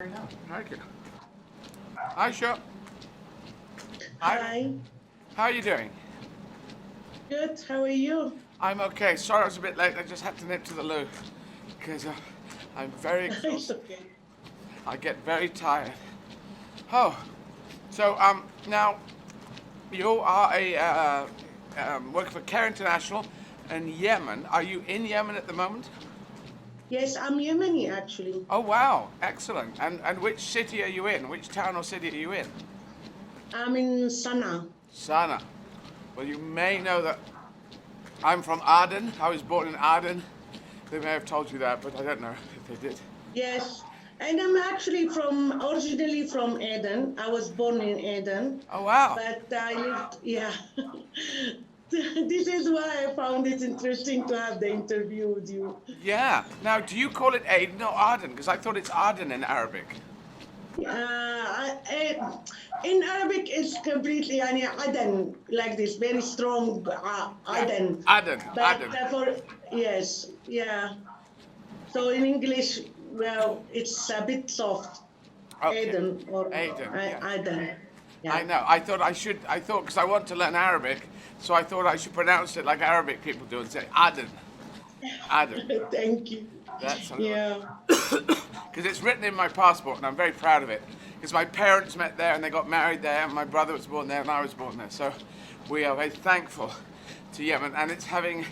Thank you. Hi, Shop. Hi. Hi, How are you doing? good. How are you? I'm okay. Sorry I was a bit late. I just had to nip to the loo because I'm very It's exhausted. okay. I get very tired. Oh, so now you are a working for Care International in Yemen. Are you in Yemen at the moment? Yes, I'm Yemeni actually. Oh wow, excellent. And which city are you in? Which town or city are you in? I'm in Sana. Sana. Well, you may know that I'm from Aden. I was born in Aden. They may have told you that, but I don't know if they did. Yes, and I'm actually originally from Eden. I was born in Eden, Oh wow. but I lived, yeah. This is why I found it interesting to have the interview with you. Yeah. Now, do you call it Aden or Aden? Because I thought it's Aden in Arabic. In Arabic, it's completely يعني Aden, like this, very strong Yeah. Aden. Aden. But Aden. yes, yeah. So in English, well, it's a bit soft, Okay. Aden or Aden. Yes. Aden. I Yeah. know. I thought I should. I thought because I want to learn Arabic, so I thought I should pronounce it like Arabic people do and say Aden. Aden. Thank you. That's Yeah. because it's written in my passport, and I'm very proud of it. Because my parents met there and they got married there, and my brother was born there, and I was born there. So we are very thankful to Yemen, and it's having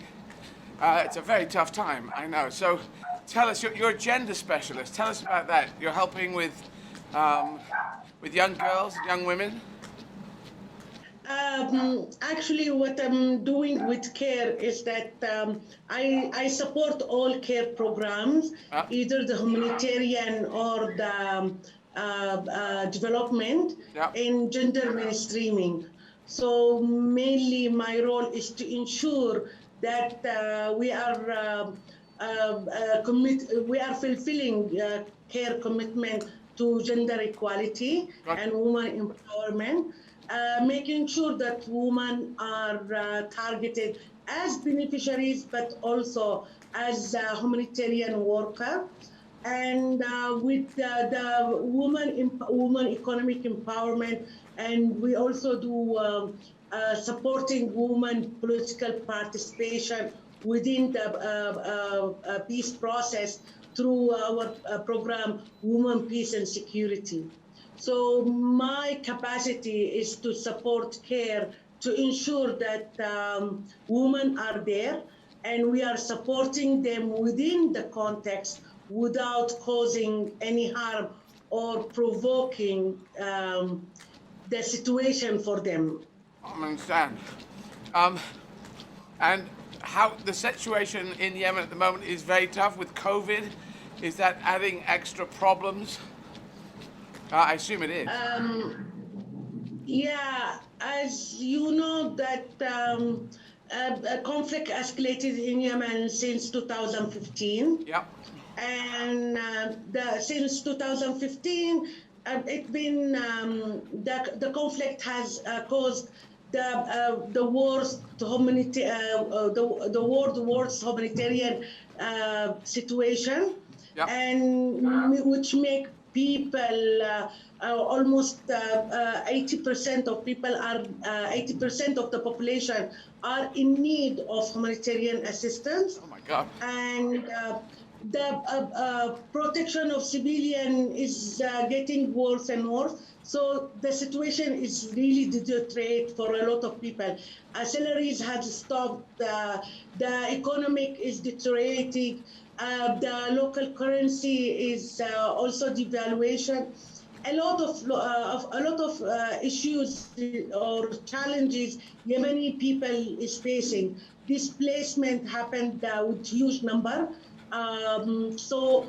it's a very tough time. I know. So tell us, you're a gender specialist. Tell us about that. You're helping um, with young girls, young women. Actually, what I'm doing with care is that I support all care programs, Uh, either the humanitarian or the development yeah. in gender mainstreaming. So mainly my role is to ensure that we are fulfilling care commitment to gender equality Got and you. women empowerment, making sure that women are targeted as beneficiaries, but also as a humanitarian worker. And with the woman economic empowerment, and we also do supporting women political participation within the peace process through our program Women, Peace and Security. So my capacity is to support care to ensure that women are there and we are supporting them within the context without causing any harm or provoking the situation for them. I understand. Um, and how the situation in Yemen at the moment is very tough with COVID. Is that adding extra problems? I assume it is. Yeah, as you know that a conflict escalated in Yemen since 2015, Yep. and since 2015, it been the conflict has caused the wars to the world wars humanitarian situation, Yep. and which make people almost 80% of people are 80% of the population are in need of humanitarian assistance, Oh my God. and the protection of civilian is getting worse and worse. So the situation is really deteriorate for a lot of people. Salaries have stopped. The economic is deteriorating. The local currency is also devaluation. A lot of issues or challenges Yemeni people is facing. Displacement happened with huge number. So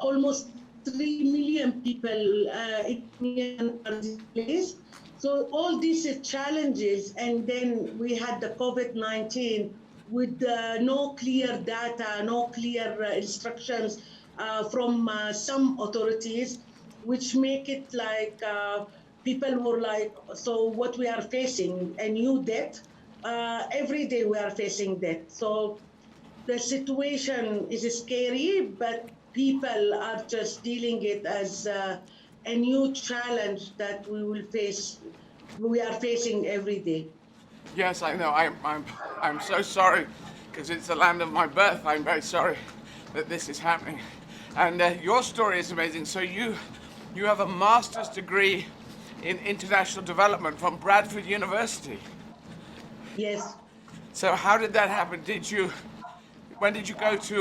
almost 3 million people in Yemen are displaced. So all these challenges, and then we had the COVID-19 with no clear data, no clear instructions from some authorities, which make it like people were like, so what we are facing, a new debt. Every day we are facing debt. So the situation is scary, but people are just dealing it as a new challenge that we are facing every day. Yes, I know. I'm so sorry because it's the land of my birth. I'm very sorry that this is happening. And your story is amazing. So you have a master's degree in international development from Bradford University. Yes. So how did that happen? When did you go to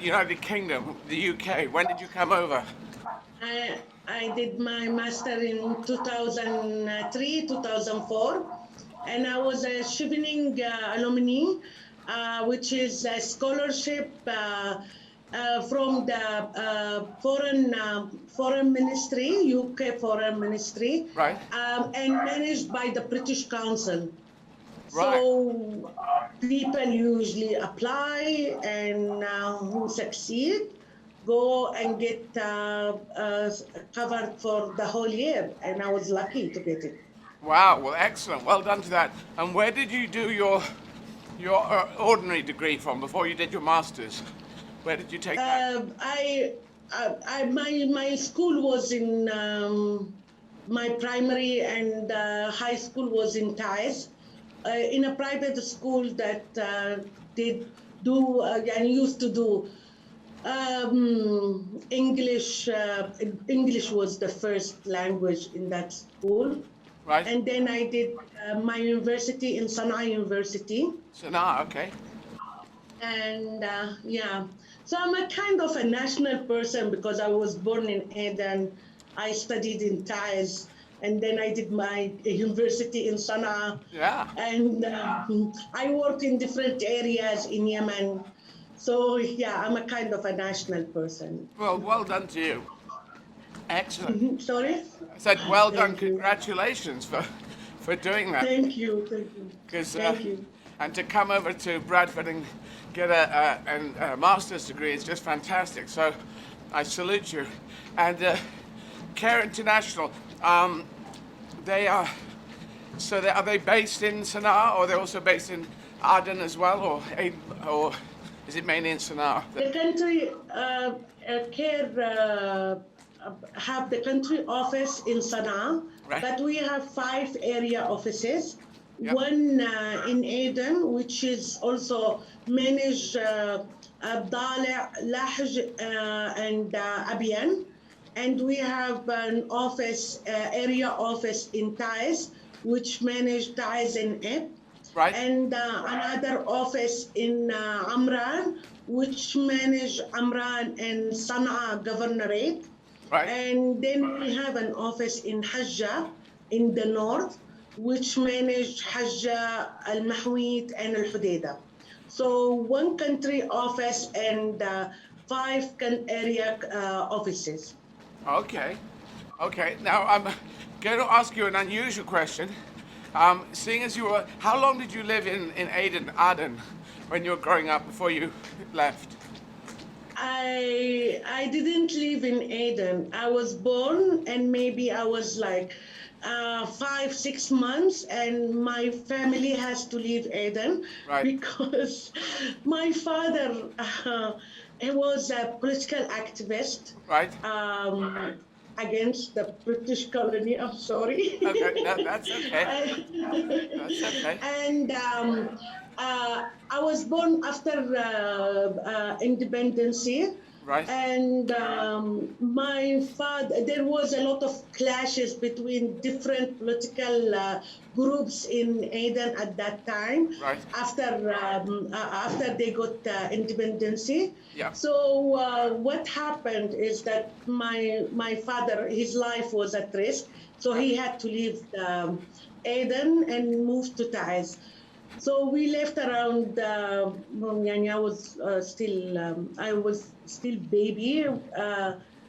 United Kingdom, the UK? When did you come over? I did my master in 2003, 2004, and I was a Chevening alumni, which is a scholarship from the foreign ministry, UK foreign ministry, Right. and managed by the British Council. Right. So people usually apply, and who succeed go and get covered for the whole year, and I was lucky to get it. Wow. Well, excellent. Well done to that. And where did you do your ordinary degree from before you did your masters? Where did you take that? My school was in my primary and high school was in Thais, in a private school that did do and used to do English. English was the first language in that school. Right. And then I did my university in Sana'a University. Sanaa, okay. And yeah, so I'm a kind of a national person because I was born in Aden. I studied in Taiz, and then I did my university in Sana'a. Yeah. And I worked in different areas in Yemen. So yeah, I'm a kind of a national person. Well, well done to you. Excellent. Sorry? I said, well done. Thank you. Congratulations for doing that. Thank you. Thank you. And to come over to Bradford and get a master's degree is just fantastic. So I salute you. And Care International, they are. So are they based in Sana'a, or they're also based in Aden as well, or is it mainly in Sana'a? The country Care have the country office in Sana'a, Right. but we have 5 area offices. Yep. One in Aden, which is also managed Dali', Lahj, and Abiyan. And we have an office, area office in Taiz, which manage Taiz and Eb. Right. And another office in Amran, which manage Amran and Sana'a Governorate. Right. And then we have an office in Hajjah in the north, which manage Hajjah, Al-Mahwit, and Al-Hudaydah. So one country office and 5 area offices. Okay. Now I'm going to ask you an unusual question. Seeing as you were, how long did you live in Aden, when you were growing up before you left? I didn't live in Aden. I was born, and maybe I was like 5-6 months, and my family has to leave Aden. Right. Because my father he was a political activist. Right. Against the British colony. I'm sorry. Okay, that's okay. That's okay. And I was born after independence. Right. And my father, there was a lot of clashes between different political groups in Aden at that time. Right. After they got independence. Yeah. So what happened is that my father, his life was at risk, so he had to leave Aden and move to Taiz. So we left around. I was still baby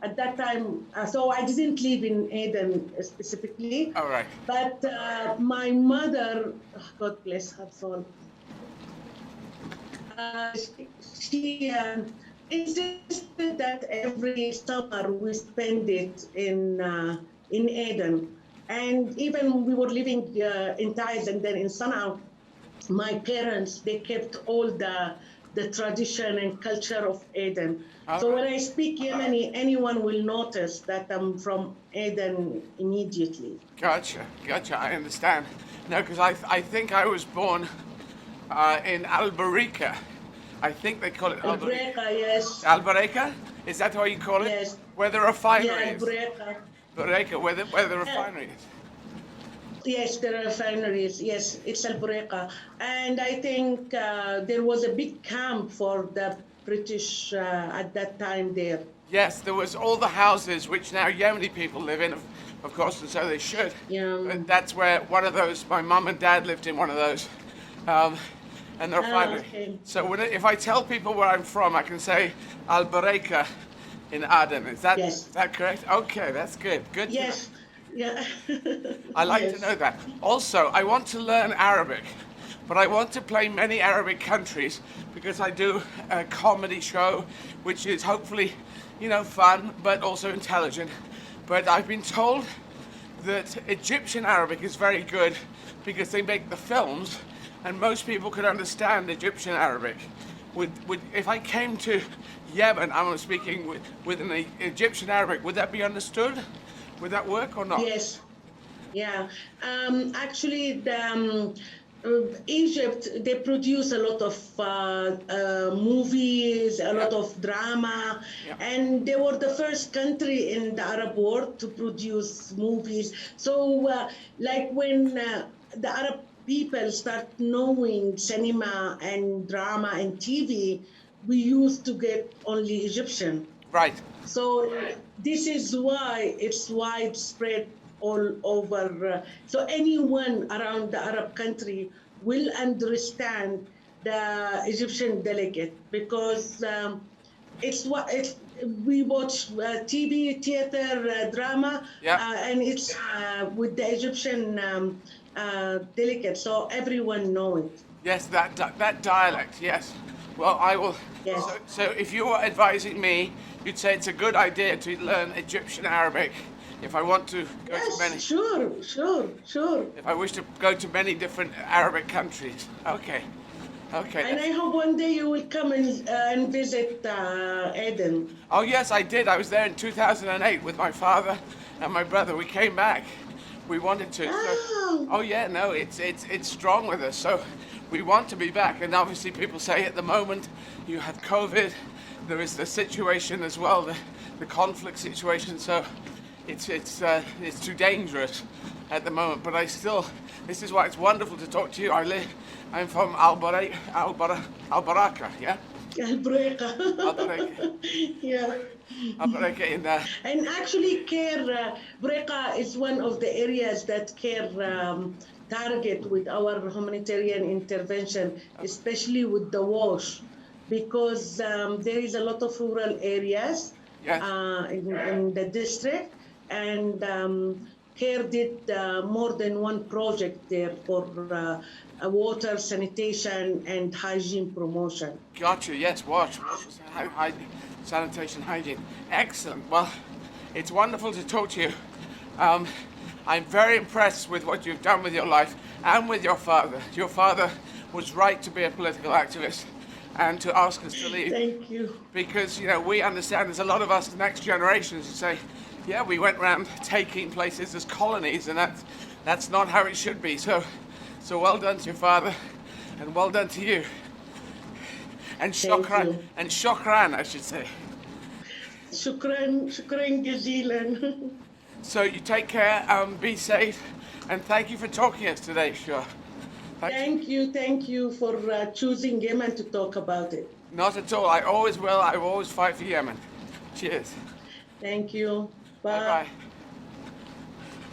at that time. So I didn't live in Aden specifically. All right. But my mother, God bless her soul, she insisted that every summer we spend it in Aden, and even we were living in Taiz and then in Sana'a. My parents, they kept all the the tradition and culture of Aden. All So right. when I speak Yemeni, anyone will notice that I'm from Aden immediately. Gotcha, gotcha. I understand. No, because I think I was born in Alberika. I think they call it Alberika. Al-Breka, yes, Alberika? Is that how you call it? yes. Where the Yeah, refinery is. Al-Breka. Alberika, where the Uh, refinery is. Yes, there are refineries. Yes, it's Al-Buraiqa. And I think there was a big camp for the British at that time there. Yes, there was all the houses which now Yemeni people live in, of course, and so they should. Yeah. But that's where one of those, my mum and dad lived in one of those, and the refinery. Okay. So if I tell people where I'm from, I can say Al Bareka in Aden. Is Yes. that correct? Okay, that's good. Good. Yes. Yeah. I like Yes. to know that. Also, I want to learn Arabic, but I want to play many Arabic countries because I do a comedy show, which is hopefully, fun, but also intelligent. But I've been told that Egyptian Arabic is very good because they make the films, and most people could understand Egyptian Arabic. If I came to Yemen, I'm speaking with an Egyptian Arabic, would that be understood? Would that work or not? Yes. Yeah. Actually, Egypt, they produce a lot of movies, a lot of drama, Yeah. and they were the first country in the Arab world to produce movies. So, like when the Arab people start knowing cinema and drama and TV, we used to get only Egyptian. Right. So this is why it's widespread all over. So anyone around the Arab country will understand the Egyptian delegate because it's what it's. We watch TV, theater, drama, Yeah. and it's with the Egyptian delegate, so everyone know it. Yes, that dialect. Yes. Well, I will. Yes. So if you were advising me, you'd say it's a good idea to learn Egyptian Arabic if I want to go to many. Yes, sure. If I wish to go to many different Arabic countries. Okay. Okay. And I hope one day you will come and visit Eden. Oh yes, I did. I was there in 2008 with my father and my brother. We came back. We wanted to. Oh yeah, no, it's strong with us. So we want to be back. And obviously, people say at the moment you have COVID. There is the situation as well, the conflict situation. So it's too dangerous at the moment. But this is why it's wonderful to talk to you. I'm from Al Baraka, yeah. Al-Breka. Al-Breka. Yeah. Al Baraka in And actually, CARE, Breka is one of the areas that CARE target with our humanitarian intervention, especially with the wash, because there is a lot of rural areas Yes. in the district, and CARE did more than one project there for water, sanitation, and hygiene promotion. Gotcha. Yes. Wash. Sanitation, hygiene. Excellent. Well, it's wonderful to talk to you. I'm very impressed with what you've done with your life and with your father. Your father was right to be a political activist and to ask us to leave. Thank you. Because, we understand there's a lot of us, the next generations, who say, yeah, we went around taking places as colonies, and that's not how it should be. So well done to your father, and well done to you. And shukran, I should say. Shukran jazilan. So you take care, be safe, and thank you for talking to us today, Shua. Thank you for choosing Yemen to talk about it. Not at all. I always will. I will always fight for Yemen. Cheers. Thank you. Bye. Bye-bye.